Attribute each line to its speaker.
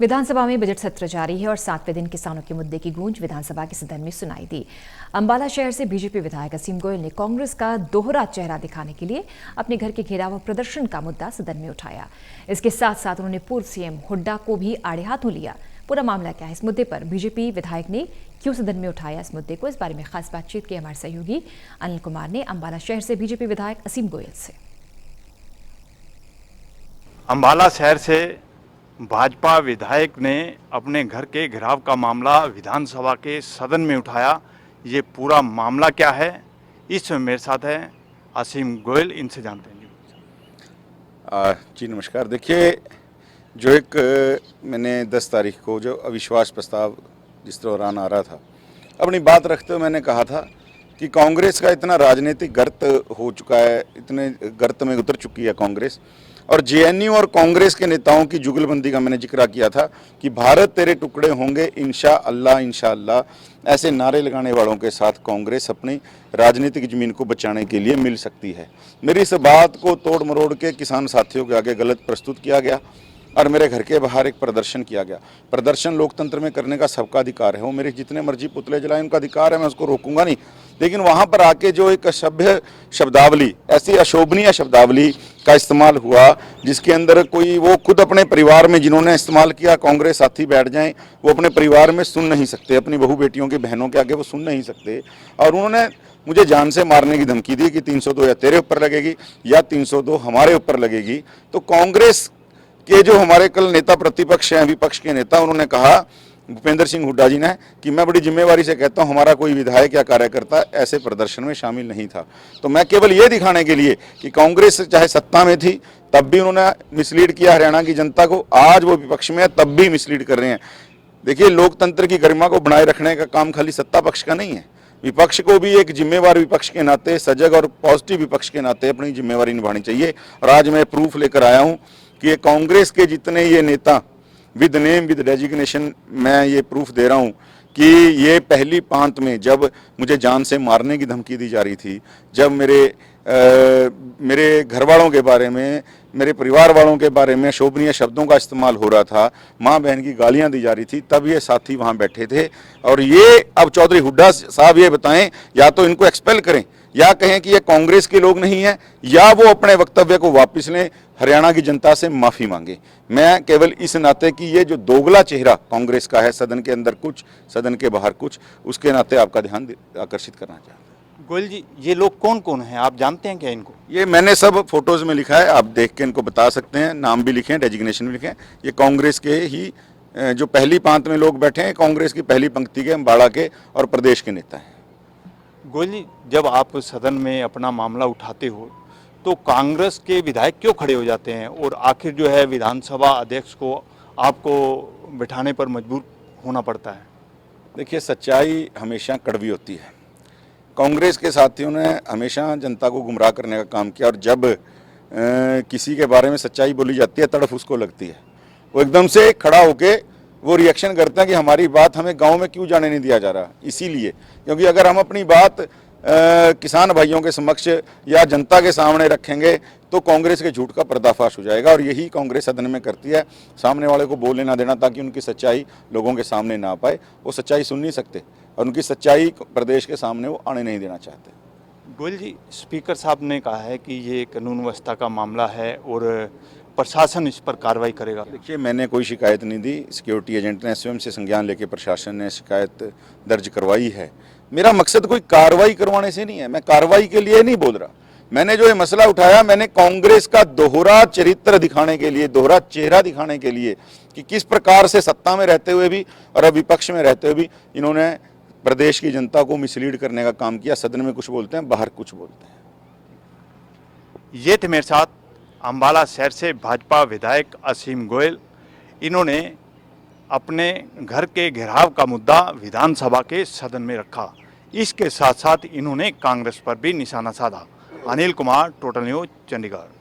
Speaker 1: विधानसभा में बजट सत्र जारी है और 7वें दिन किसानों के मुद्दे की गूंज विधानसभा के सदन में सुनाई दी। अंबाला शहर से बीजेपी विधायक असीम गोयल ने कांग्रेस का दोहरा चेहरा दिखाने के लिए अपने घर के घेराव प्रदर्शन का मुद्दा सदन में उठाया। इसके साथ साथ उन्होंने पूर्व सीएम हुड्डा को भी आड़े हाथों लिया। पूरा मामला क्या है, इस मुद्दे पर बीजेपी विधायक ने क्यों सदन में उठाया इस मुद्दे को, इस बारे में खास बातचीत की हमारे सहयोगी अनिल कुमार ने अंबाला शहर से बीजेपी विधायक असीम गोयल से।
Speaker 2: अंबाला शहर से भाजपा विधायक ने अपने घर के घेराव का मामला विधानसभा के सदन में उठाया। ये पूरा मामला क्या है, इस मेरे साथ है असीम गोयल, इनसे जानते हैं।
Speaker 3: जी नमस्कार। देखिए, जो एक मैंने 10 तारीख को जो अविश्वास प्रस्ताव जिस दौरान आ रहा था, अपनी बात रखते हुए मैंने कहा था कि कांग्रेस का इतना राजनीतिक गर्त हो चुका है, इतने गर्त में उतर चुकी है कांग्रेस, और जेएनयू और कांग्रेस के नेताओं की जुगलबंदी का मैंने जिक्र किया था कि भारत तेरे टुकड़े होंगे इंशाअल्लाह इंशाअल्लाह, ऐसे नारे लगाने वालों के साथ कांग्रेस अपनी राजनीतिक जमीन को बचाने के लिए मिल सकती है। मेरी इस बात को तोड़ मरोड़ के किसान साथियों के आगे गलत प्रस्तुत किया गया और मेरे घर के बाहर एक प्रदर्शन किया गया। प्रदर्शन लोकतंत्र में करने का सबका अधिकार है, वो मेरे जितने मर्जी पुतले जलाएं उनका अधिकार है, मैं उसको रोकूंगा नहीं। लेकिन वहाँ पर आके जो एक असभ्य शब्दावली, ऐसी अशोभनीय शब्दावली का इस्तेमाल हुआ जिसके अंदर कोई, वो खुद अपने परिवार में जिन्होंने इस्तेमाल किया, कांग्रेस साथी बैठ जाएं, वो अपने परिवार में सुन नहीं सकते, अपनी बहू बेटियों के बहनों के आगे वो सुन नहीं सकते। और उन्होंने मुझे जान से मारने की धमकी दी कि 302 या तेरे ऊपर लगेगी या 302 हमारे ऊपर लगेगी। तो कांग्रेस के जो हमारे कल नेता प्रतिपक्ष हैं, विपक्ष के नेता, उन्होंने कहा भूपेंद्र सिंह हुड्डा जी ने कि मैं बड़ी जिम्मेवारी से कहता हूं हमारा कोई विधायक या कार्यकर्ता ऐसे प्रदर्शन में शामिल नहीं था। तो मैं केवल ये दिखाने के लिए कि कांग्रेस चाहे सत्ता में थी तब भी उन्होंने मिसलीड किया हरियाणा की जनता को, आज वो विपक्ष में है तब भी मिसलीड कर रहे हैं। देखिए, लोकतंत्र की गरिमा को बनाए रखने का काम खाली सत्ता पक्ष का नहीं है, विपक्ष को भी एक जिम्मेवार विपक्ष के नाते, सजग और पॉजिटिव विपक्ष के नाते अपनी जिम्मेवारी निभानी चाहिए। और आज मैं प्रूफ लेकर आया हूँ कि ये कांग्रेस के जितने ये नेता विद नेम विद डेजिग्नेशन, मैं ये प्रूफ दे रहा हूँ कि ये पहली पांत में जब मुझे जान से मारने की धमकी दी जा रही थी, जब मेरे घर वालों के बारे में, मेरे परिवार वालों के बारे में शोभनीय शब्दों का इस्तेमाल हो रहा था, माँ बहन की गालियां दी जा रही थी, तब ये साथी वहाँ बैठे थे। और ये अब चौधरी हुड्डा साहब ये बताएं, या तो इनको एक्सपेल करें या कहें कि ये कांग्रेस के लोग नहीं हैं, या वो अपने वक्तव्य को वापस लें, हरियाणा की जनता से माफ़ी मांगे। मैं केवल इस नाते कि ये जो दोगला चेहरा कांग्रेस का है, सदन के अंदर कुछ सदन के बाहर कुछ, उसके नाते आपका ध्यान आकर्षित करना चाहता हूँ।
Speaker 2: गोयल जी, ये लोग कौन कौन हैं, आप जानते हैं क्या इनको?
Speaker 3: ये मैंने सब फोटोज़ में लिखा है, आप देख के इनको बता सकते हैं, नाम भी लिखे हैं, डेजिग्नेशन भी लिखे हैं। ये कांग्रेस के ही जो पहली पांत में लोग बैठे हैं, कांग्रेस की पहली पंक्ति के, अम्बाड़ा के और प्रदेश के नेता हैं।
Speaker 2: गोयल जी, जब आप सदन में अपना मामला उठाते हो तो कांग्रेस के विधायक क्यों खड़े हो जाते हैं, और आखिर जो है विधानसभा अध्यक्ष को आपको बिठाने पर मजबूर होना पड़ता है?
Speaker 3: देखिए, सच्चाई हमेशा कड़वी होती है। कांग्रेस के साथियों ने हमेशा जनता को गुमराह करने का काम किया, और जब किसी के बारे में सच्चाई बोली जाती है तड़फ उसको लगती है, वो एकदम से खड़ा होके वो रिएक्शन करते हैं कि हमारी बात हमें गांव में क्यों जाने नहीं दिया जा रहा। इसीलिए, क्योंकि अगर हम अपनी बात किसान भाइयों के समक्ष या जनता के सामने रखेंगे तो कांग्रेस के झूठ का पर्दाफाश हो जाएगा, और यही कांग्रेस सदन में करती है, सामने वाले को बोलने ना देना ताकि उनकी सच्चाई लोगों के सामने ना आ पाए। वो सच्चाई सुन नहीं सकते और उनकी सच्चाई प्रदेश के सामने वो आने नहीं देना चाहते।
Speaker 2: गोयल जी, स्पीकर साहब ने कहा है कि ये कानून व्यवस्था का मामला है और प्रशासन इस पर कार्रवाई करेगा।
Speaker 3: देखिए, मैंने कोई शिकायत नहीं दी, सिक्योरिटी एजेंट ने स्वयं से संज्ञान लेके प्रशासन ने शिकायत दर्ज करवाई है। मेरा मकसद कोई कार्रवाई करवाने से नहीं है, मैं कार्रवाई के लिए नहीं बोल रहा। मैंने जो ये मसला उठाया, मैंने कांग्रेस का दोहरा चरित्र दिखाने के लिए, दोहरा चेहरा दिखाने के लिए कि किस प्रकार से सत्ता में रहते हुए भी और अब विपक्ष में रहते हुए भी इन्होंने प्रदेश की जनता को मिसलीड करने का काम किया। सदन में कुछ बोलते हैं, बाहर कुछ बोलते हैं।
Speaker 2: ये थे मेरे साथ अंबाला शहर से भाजपा विधायक असीम गोयल। इन्होंने अपने घर के घेराव का मुद्दा विधानसभा के सदन में रखा। इसके साथ साथ इन्होंने कांग्रेस पर भी निशाना साधा। Anil Kumar, total news, Chandigarh.